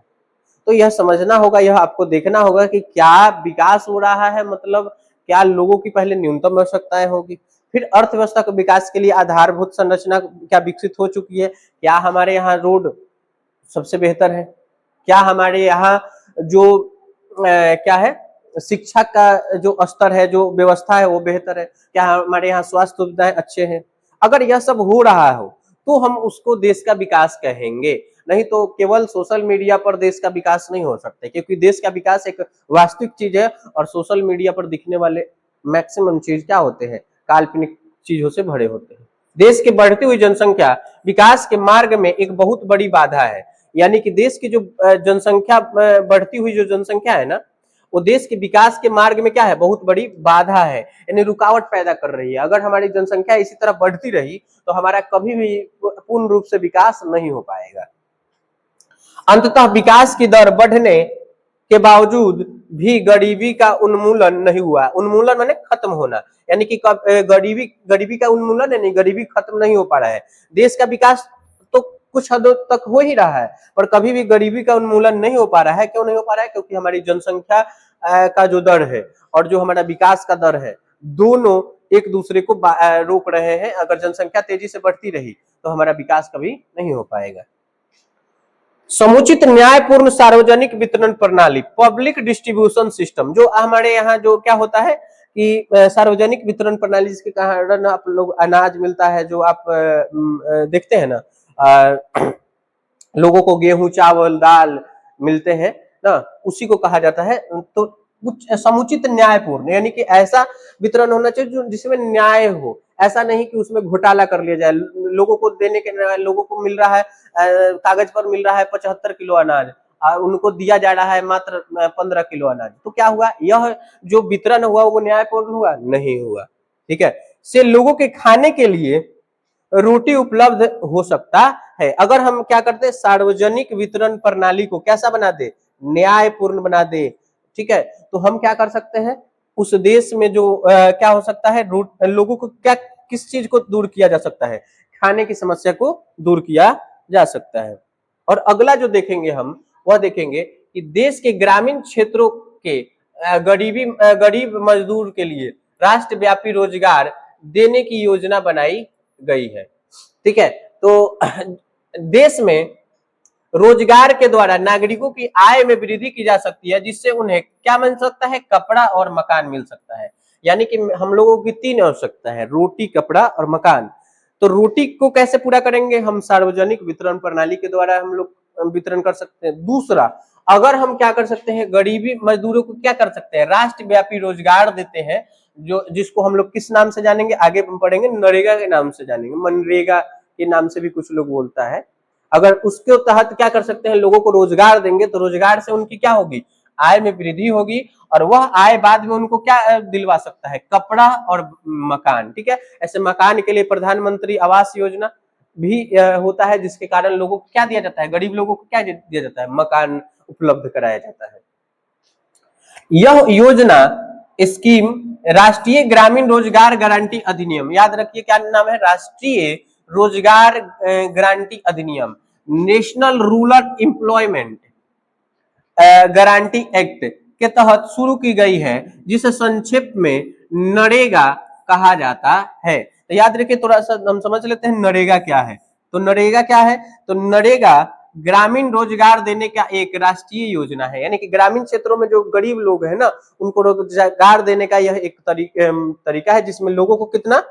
तो यह समझना होगा, यह आपको देखना होगा कि क्या विकास हो रहा है, मतलब क्या लोगों की पहले न्यूनतम आवश्यकताएं होगी, फिर अर्थव्यवस्था के विकास के लिए आधारभूत संरचना क्या विकसित हो चुकी है, क्या हमारे यहाँ रोड सबसे बेहतर है, क्या हमारे यहाँ जो क्या है शिक्षा का जो स्तर है, जो व्यवस्था है वो बेहतर है, क्या हमारे यहाँ स्वास्थ्य सुविधाएं अच्छे हैं। अगर यह सब हो रहा हो तो हम उसको देश का विकास कहेंगे, नहीं तो केवल सोशल मीडिया पर देश का विकास नहीं हो सकता, क्योंकि देश का विकास एक वास्तविक चीज है और सोशल मीडिया पर दिखने वाले मैक्सिमम चीज क्या होते हैं, काल्पनिक चीजों से भरे होते हैं। देश की बढ़ती हुई जनसंख्या विकास के मार्ग में एक बहुत बड़ी बाधा है, यानी कि देश की जो जनसंख्या बढ़ती हुई जो जनसंख्या है ना, वो देश के विकास के मार्ग में क्या है, बहुत बड़ी बाधा है, यानी रुकावट पैदा कर रही है। अगर हमारी जनसंख्या इसी तरह बढ़ती रही तो हमारा कभी भी पूर्ण रूप से विकास नहीं हो पाएगा। अंततः विकास की दर बढ़ने के बावजूद भी गरीबी का उन्मूलन नहीं हुआ। उन्मूलन माने खत्म होना, यानी कि गरीबी का उन्मूलन है, नहीं, गरीबी खत्म नहीं हो पा रहा है। देश का विकास तो कुछ हद तक हो ही रहा है, पर कभी भी गरीबी का उन्मूलन नहीं हो पा रहा है। क्यों नहीं हो पा रहा है, क्योंकि हमारी जनसंख्या का जो दर है और जो हमारा विकास का दर है, दोनों एक दूसरे को रोक रहे हैं। अगर जनसंख्या तेजी से बढ़ती रही तो हमारा विकास कभी नहीं हो पाएगा। समुचित न्यायपूर्ण सार्वजनिक वितरण प्रणाली, पब्लिक डिस्ट्रीब्यूशन सिस्टम, जो हमारे यहाँ जो क्या होता है कि सार्वजनिक वितरण प्रणाली जिसके कारण आप लोग अनाज मिलता है, जो आप देखते हैं ना, लोगों को गेहूं चावल दाल मिलते हैं ना, उसी को कहा जाता है। तो समुचित न्यायपूर्ण, यानी कि ऐसा वितरण होना चाहिए जो जिसमें न्याय हो। ऐसा नहीं कि उसमें घोटाला कर लिया जाए, लोगों को देने के, लोगों को मिल रहा है कागज पर मिल रहा है 75 किलो अनाज, उनको दिया जा रहा है मात्र 15 किलो अनाज, तो क्या हुआ, यह जो वितरण हुआ वो न्यायपूर्ण हुआ, नहीं हुआ। ठीक है, से लोगों के खाने के लिए रोटी उपलब्ध हो सकता है अगर हम क्या करते हैं, सार्वजनिक वितरण प्रणाली को कैसा बना दे, न्यायपूर्ण बना दे। ठीक है, तो हम क्या कर सकते हैं, उस देश में जो क्या हो सकता है, लोगों को क्या, किस चीज को दूर किया जा सकता है, खाने की समस्या को दूर किया जा सकता है। और अगला जो देखेंगे हम, वह देखेंगे कि देश के ग्रामीण क्षेत्रों के गरीब मजदूर के लिए राष्ट्रव्यापी रोजगार देने की योजना बनाई गई है। ठीक है, तो देश में रोजगार के द्वारा नागरिकों की आय में वृद्धि की जा सकती है, जिससे उन्हें क्या मिल सकता है, कपड़ा और मकान मिल सकता है। यानी कि हम लोगों की 3 आवश्यकता है, रोटी, कपड़ा और मकान। तो रोटी को कैसे पूरा करेंगे, हम सार्वजनिक वितरण प्रणाली के द्वारा हम लोग वितरण कर सकते हैं। दूसरा, अगर हम क्या कर सकते हैं, गरीबी मजदूरों को क्या कर सकते हैं, राष्ट्रव्यापी रोजगार देते हैं, जो जिसको हम लोग किस नाम से जानेंगे, आगे हम पढ़ेंगे, नरेगा के नाम से जानेंगे, मनरेगा के नाम से भी कुछ लोग बोलता है। अगर उसके तहत क्या कर सकते हैं, लोगों को रोजगार देंगे, तो रोजगार से उनकी क्या होगी, आय में वृद्धि होगी, और वह आय बाद में उनको क्या दिलवा सकता है, कपड़ा और मकान। ठीक है, ऐसे मकान के लिए प्रधानमंत्री आवास योजना भी होता है, जिसके कारण लोगों को क्या दिया जाता है, गरीब लोगों को क्या दिया जाता है, मकान उपलब्ध कराया जाता है। यह योजना स्कीम राष्ट्रीय ग्रामीण रोजगार गारंटी अधिनियम, याद रखिए क्या नाम है, राष्ट्रीय रोजगार गारंटी अधिनियम, national rural employment guarantee act के तहत शुरू की गई है, जिसे संक्षेप में नरेगा कहा जाता है। तो याद रखिए, थोड़ा सा हम समझ लेते हैं नरेगा क्या है। तो नरेगा क्या है, तो नरेगा ग्रामीण रोजगार देने का एक राष्ट्रीय योजना है, यानी कि ग्रामीण क्षेत्रों में जो गरीब लोग हैं ना, उनको रोजगार देने का यह एक तरीका है, जिसमें लोगों को कितना,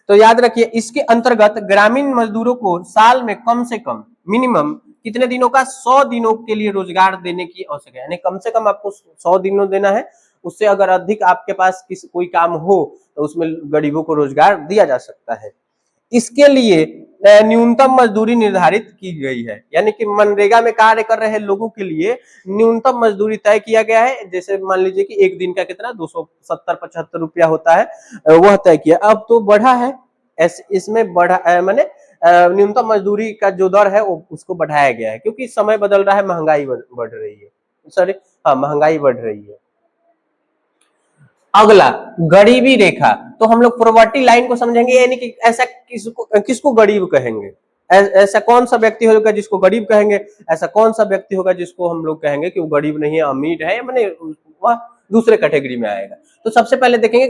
तो याद रखिए, इसके अंतर्गत ग्रामीण मजदूरों को साल में कम से कम मिनिमम कितने दिनों का, 100 दिनों के लिए रोजगार देने की आवश्यकता है, यानी कम से कम आपको 100 दिनों देना है। उससे अगर अधिक आपके पास कोई काम हो तो उसमें गरीबों को रोजगार दिया जा सकता है। इसके लिए न्यूनतम मजदूरी निर्धारित की गई है, यानी कि मनरेगा में कार्य कर रहे लोगों के लिए न्यूनतम मजदूरी तय किया गया है। जैसे मान लीजिए कि एक दिन का कितना 270-75 रुपया होता है, वह तय किया। अब तो बढ़ा है, इसमें बढ़ा माने न्यूनतम मजदूरी का जो दर है वो उसको बढ़ाया गया है, क्योंकि समय बदल रहा है, महंगाई बढ़ रही है, सॉरी हाँ, महंगाई बढ़ रही है। अगला, गरीबी रेखा, तो हम लोग पॉवर्टी लाइन को समझेंगे, यानी कि ऐसा किसको गरीब कहेंगे, ऐसा कौन सा व्यक्ति होगा जिसको गरीब कहेंगे, ऐसा कौन सा व्यक्ति होगा जिसको हम लोग कहेंगे कि वो गरीब नहीं है, अमीर है, माने वह दूसरे कैटेगरी में आएगा। तो सबसे पहले देखेंगे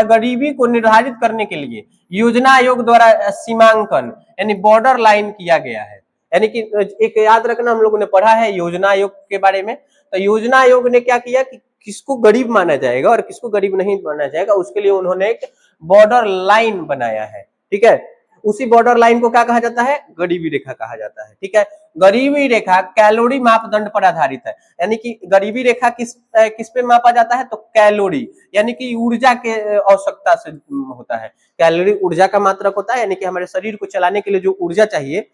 गरीबी को निर्धारित करने के लिए योजना आयोग द्वारा सीमांकन यानी बॉर्डर लाइन किया गया है। यानी कि एक याद रखना, हम लोगों ने पढ़ा है योजना आयोग के बारे में। तो योजना आयोग ने क्या किया कि किसको गरीब माना जाएगा और किसको गरीब नहीं माना जाएगा, उसके लिए उन्होंने एक बॉर्डर लाइन बनाया है। ठीक है, उसी बॉर्डर लाइन को क्या कहा जाता है, गरीबी रेखा कहा जाता है। ठीक है, गरीबी रेखा कैलोरी मापदंड पर आधारित है, यानी कि गरीबी रेखा किस पे मापा जाता है, तो कैलोरी यानी कि ऊर्जा के आवश्यकता से होता है। कैलोरी ऊर्जा का मात्रक होता है, यानी कि हमारे शरीर को चलाने के लिए जो ऊर्जा चाहिए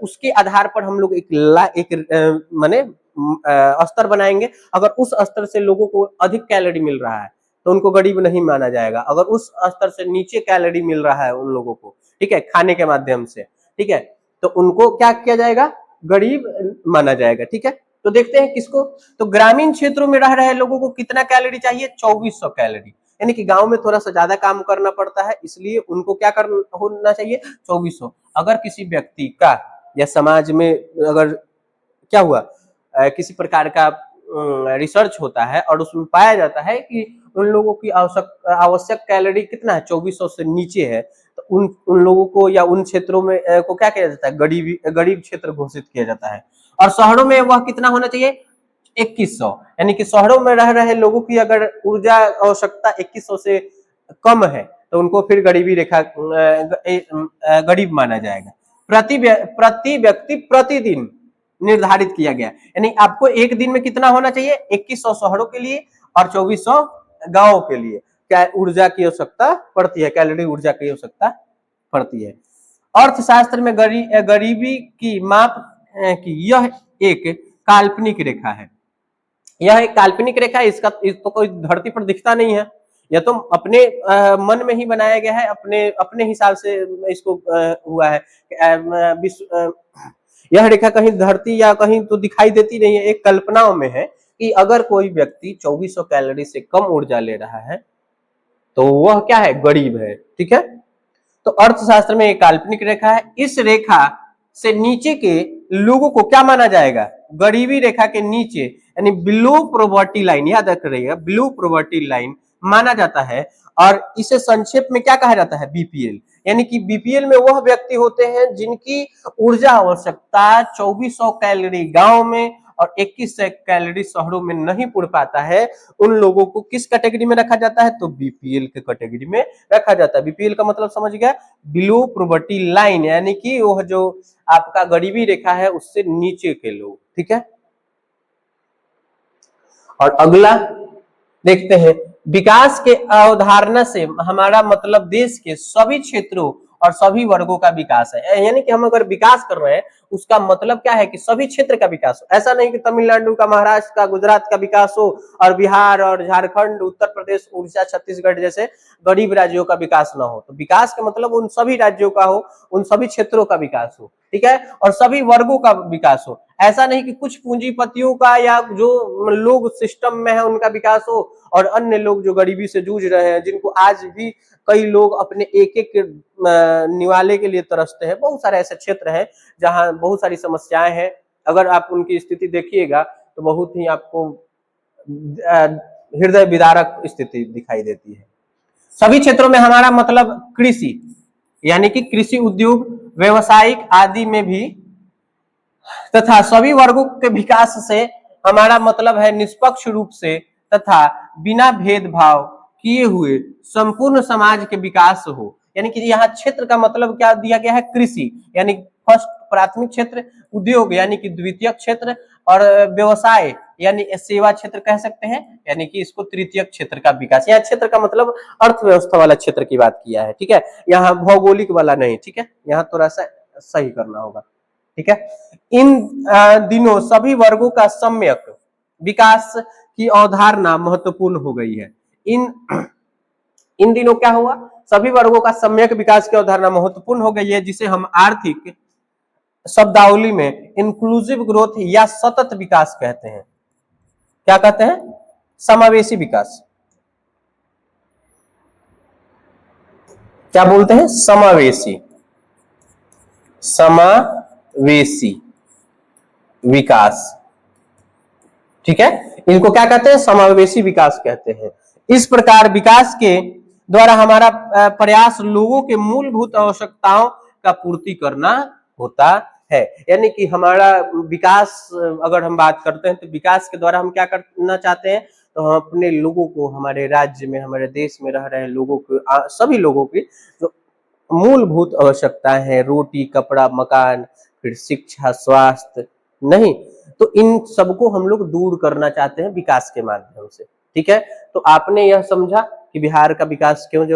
उसके आधार पर हम लोग एक माने स्तर बनाएंगे। अगर उस स्तर से लोगों को अधिक कैलोरी मिल रहा है तो उनको गरीब नहीं माना जाएगा। अगर उस स्तर से नीचे कैलोरी मिल रहा है उन लोगों को, ठीक है, खाने के माध्यम से, ठीक है, तो उनको क्या किया जाएगा, गरीब माना जाएगा। ठीक है, तो देखते हैं किसको, तो ग्रामीण क्षेत्रों में रह रहे लोगों को कितना कैलोरी चाहिए, 2400 कैलोरी, यानी कि गांव में थोड़ा सा ज्यादा काम करना पड़ता है, इसलिए उनको क्या करना होना चाहिए, 2400। अगर किसी व्यक्ति का या समाज में अगर क्या हुआ, किसी प्रकार का रिसर्च होता है और उसमें पाया जाता है कि उन लोगों की आवश्यक कैलोरी कितना है, 2400 से नीचे है, तो उन लोगों को या उन क्षेत्रों में को क्या किया जाता है, गरीब क्षेत्र घोषित किया जाता है। और शहरों में वह कितना होना चाहिए, 2100, यानी कि शहरों में रह रहे लोगों की अगर ऊर्जा आवश्यकता 2100 से कम है तो उनको फिर गरीबी रेखा गरीब माना जाएगा। प्रति व्यक्ति प्रतिदिन निर्धारित किया गया। यानी आपको एक दिन में कितना होना चाहिए, 2100 शहरों के लिए और 2400 गांवों के लिए क्या ऊर्जा की आवश्यकता पड़ती है, कैलोरी ऊर्जा की आवश्यकता पड़ती है। अर्थशास्त्र में गरीबी की माप की यह एक काल्पनिक रेखा है। यह एक काल्पनिक रेखा है, इसको कोई धरती पर दिखता नहीं है, यह तो अपने मन में ही बनाया गया है, अपने अपने हिसाब से इसको हुआ है। यह रेखा कहीं धरती या कहीं तो दिखाई देती नहीं है, एक कल्पनाओं में है कि अगर कोई व्यक्ति 2400 कैलोरी से कम ऊर्जा ले रहा है तो वह क्या है, गरीब है। ठीक है, तो अर्थशास्त्र में एक काल्पनिक रेखा है, इस रेखा से नीचे के लोगों को क्या माना जाएगा, गरीबी रेखा के नीचे यानी बिलो प्रोवर्टी लाइन, याद रख रहिएगा, बिलो प्रोवर्टी लाइन माना जाता है। और इसे संक्षेप में क्या कहा जाता है, बीपीएल। यानी कि बीपीएल में वह व्यक्ति होते हैं जिनकी ऊर्जा आवश्यकता 2400 कैलोरी गांव में और 2100 कैलोरी शहरों में नहीं पूर्ण पाता है, उन लोगों को किस कैटेगरी में रखा जाता है, तो बीपीएल के कैटेगरी में रखा जाता है। बीपीएल का मतलब समझ गया, बिलो प्रोवर्टी लाइन, यानी कि वह जो आपका गरीबी रेखा है उससे नीचे के लोग। ठीक है, और अगला देखते हैं, विकास के अवधारणा से हमारा मतलब देश के सभी क्षेत्रों और सभी वर्गों का विकास है। यानी कि हम अगर विकास कर रहे हैं उसका मतलब क्या है कि सभी क्षेत्र का विकास हो। ऐसा नहीं कि तमिलनाडु का, महाराष्ट्र का, गुजरात का विकास हो और बिहार और झारखंड, उत्तर प्रदेश, उड़ीसा, छत्तीसगढ़ जैसे गरीब राज्यों का विकास ना हो। तो विकास का मतलब उन सभी राज्यों का हो, उन सभी क्षेत्रों का विकास हो। ठीक है, और सभी वर्गों का विकास हो। ऐसा नहीं कि कुछ पूंजीपतियों का या जो लोग सिस्टम में है उनका विकास हो और अन्य लोग जो गरीबी से जूझ रहे हैं, जिनको आज भी कई लोग अपने एक एक निवाले के लिए तरसते हैं। बहुत सारे ऐसे क्षेत्र हैं जहां बहुत सारी समस्याएं हैं, अगर आप उनकी स्थिति देखिएगा तो बहुत ही आपको हृदय विदारक स्थिति दिखाई देती है। सभी क्षेत्रों में हमारा मतलब कृषि, यानी कि कृषि उद्योग, व्यवसायिक आदि में भी, तथा सभी वर्गों के विकास से हमारा मतलब है निष्पक्ष रूप से तथा बिना भेदभाव किए हुए संपूर्ण समाज के विकास हो। यानी कि यहाँ क्षेत्र का मतलब क्या दिया गया है, कृषि यानी फर्स्ट प्राथमिक क्षेत्र, उद्योग यानी कि द्वितीय क्षेत्र, और व्यवसाय यानी सेवा क्षेत्र कह सकते हैं, यानी कि इसको तृतीय क्षेत्र का विकास। यहाँ क्षेत्र का मतलब अर्थव्यवस्था वाला क्षेत्र की बात किया है। ठीक है, यहाँ भौगोलिक वाला नहीं। ठीक है, यहाँ थोड़ा सा सही करना होगा। ठीक है, इन दिनों सभी वर्गों का सम्यक विकास की अवधारणा महत्वपूर्ण हो गई है। इन दिनों क्या हुआ, सभी वर्गों का सम्यक विकास की अवधारणा महत्वपूर्ण हो गई है, जिसे हम आर्थिक शब्दावली में इंक्लूसिव ग्रोथ या सतत विकास कहते हैं। क्या कहते हैं, समावेशी विकास। क्या बोलते हैं, समावेशी, समावेशी विकास। ठीक है, इनको क्या कहते हैं, समावेशी विकास कहते हैं। इस प्रकार विकास के द्वारा हमारा प्रयास लोगों के मूलभूत आवश्यकताओं का पूर्ति करना होता है। यानी कि हमारा विकास, अगर हम बात करते हैं तो विकास के द्वारा हम क्या करना चाहते हैं, तो हम अपने लोगों को, हमारे राज्य में, हमारे देश में रह रहे लोगों को, सभी लोगों की जो मूलभूत आवश्यकताएं हैं, रोटी, कपड़ा, मकान, फिर शिक्षा, स्वास्थ्य, नहीं तो इन सबको हम लोग दूर करना चाहते हैं विकास के माध्यम से। ठीक है, तो आपने यह समझा कि बिहार का विकास क्यों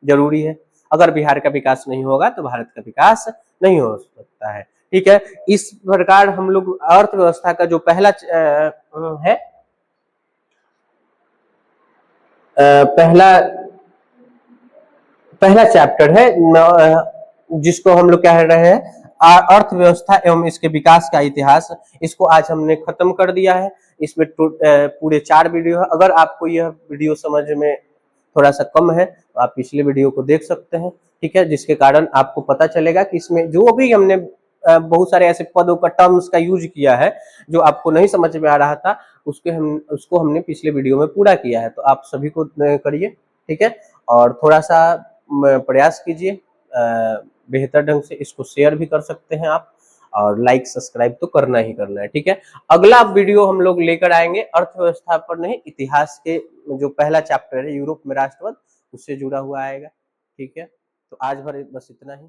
जरूरी है। अगर बिहार का विकास नहीं होगा तो भारत का विकास नहीं हो सकता है। ठीक है, इस प्रकार हम लोग अर्थव्यवस्था का जो पहला है, पहला चैप्टर है जिसको हम लोग कह रहे हैं अर्थव्यवस्था एवं इसके विकास का इतिहास, इसको आज हमने खत्म कर दिया है। इसमें पूरे 4 वीडियो है। अगर आपको यह वीडियो समझ में थोड़ा सा कम है तो आप पिछले वीडियो को देख सकते हैं। ठीक है, जिसके कारण आपको पता चलेगा कि इसमें जो भी हमने बहुत सारे ऐसे पदों का, टर्म्स का यूज किया है जो आपको नहीं समझ में आ रहा था, उसको हमने पिछले वीडियो में पूरा किया है। तो आप सभी को करिए। ठीक है, और थोड़ा सा प्रयास कीजिए, बेहतर ढंग से इसको शेयर भी कर सकते हैं आप, और लाइक सब्सक्राइब तो करना ही करना है। ठीक है, अगला वीडियो हम लोग लेकर आएंगे अर्थव्यवस्था पर नहीं, इतिहास के जो पहला चैप्टर है यूरोप में राष्ट्रवाद, उससे जुड़ा हुआ आएगा। ठीक है, तो आज भर बस इतना ही।